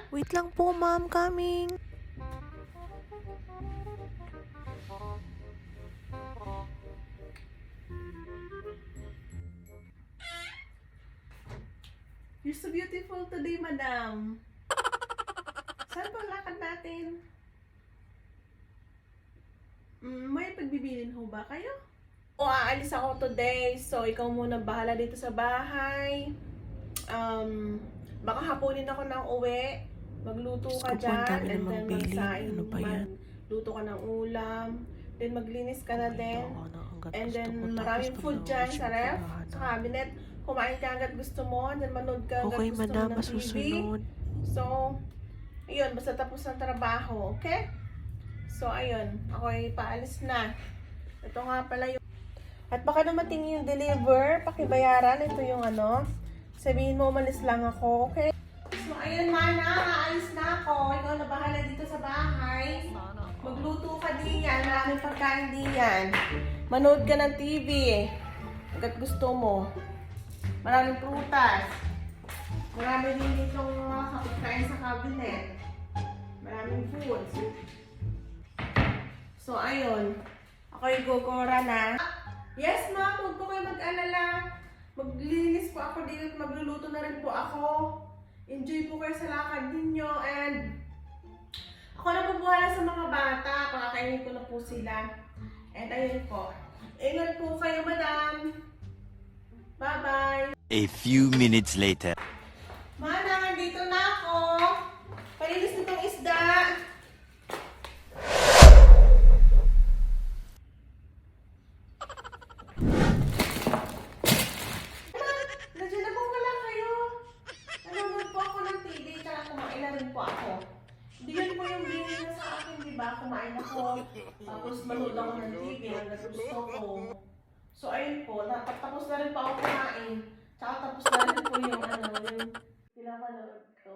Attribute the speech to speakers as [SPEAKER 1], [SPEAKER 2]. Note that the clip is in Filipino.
[SPEAKER 1] Wait lang po, ma'am. Coming.
[SPEAKER 2] You're so beautiful today, madam. Saan po ang lakad natin? May pagbibilin ho ba kayo? O, aalis ako today. So, ikaw muna bahala dito sa bahay. Baka hapunin ako ng uwi. Magluto ka
[SPEAKER 1] Diyos ko po, ang
[SPEAKER 2] dyan.
[SPEAKER 1] dami
[SPEAKER 2] And
[SPEAKER 1] namang
[SPEAKER 2] then
[SPEAKER 1] bilhin.
[SPEAKER 2] magsaing.
[SPEAKER 1] Ano ba yan?
[SPEAKER 2] Magluto ka ng ulam. Then maglinis ka na din.
[SPEAKER 1] Ako na hanggat
[SPEAKER 2] And
[SPEAKER 1] gusto
[SPEAKER 2] then
[SPEAKER 1] ko, tapos
[SPEAKER 2] maraming
[SPEAKER 1] ito
[SPEAKER 2] food
[SPEAKER 1] na
[SPEAKER 2] dyan
[SPEAKER 1] ulit
[SPEAKER 2] sa
[SPEAKER 1] yung
[SPEAKER 2] ref,
[SPEAKER 1] kailangan.
[SPEAKER 2] sa cabinet. Kumain ka hanggat gusto mo. Then manood ka hanggat
[SPEAKER 1] Okay,
[SPEAKER 2] gusto mo
[SPEAKER 1] madam.
[SPEAKER 2] ng TV.
[SPEAKER 1] Masusunod.
[SPEAKER 2] So, ayun, basta tapos ng trabaho, okay? So, ayun, ako ay paalis na. Ito nga pala yung... At baka dumating yung deliver, pakibayaran. Ito yung ano, sabihin mo umalis lang ako, okay? So, ayun, mana, aalis na ako. Ikaw na bahala dito sa bahay. Magluto ka din yan, maraming pagkain din yan. Manood ka ng TV, hanggat gusto mo. Maraming prutas. Marami din ditong mga kapitkain sa cabinet. Maraming foods. So, ayun. Ako'y gogora na. Yes, ma'am. Huwag po kayo mag-alala. Maglilinis po ako dito at magluluto na rin po ako. Enjoy po kayo sa lakad ninyo. And ako na po buhala sa mga bata. Pakakainin ko na po sila. And ayun po. Ingat po kayo, madam. Bye-bye.
[SPEAKER 3] A few minutes later.
[SPEAKER 2] Mana, nandito na ako. Palinis nitong isda. Nandiyan na po pala kayo. Nanonood po ako ng TV, tsaka kumain na rin po ako. Hindi yun po yung binili niya sa akin, di ba? Kumain ako. Tapos manood ako ng TV hanggang gusto ko. So, ayun po. Tapos na rin po ako kumain. Tsaka tapos na rin po yung pinapanood ko.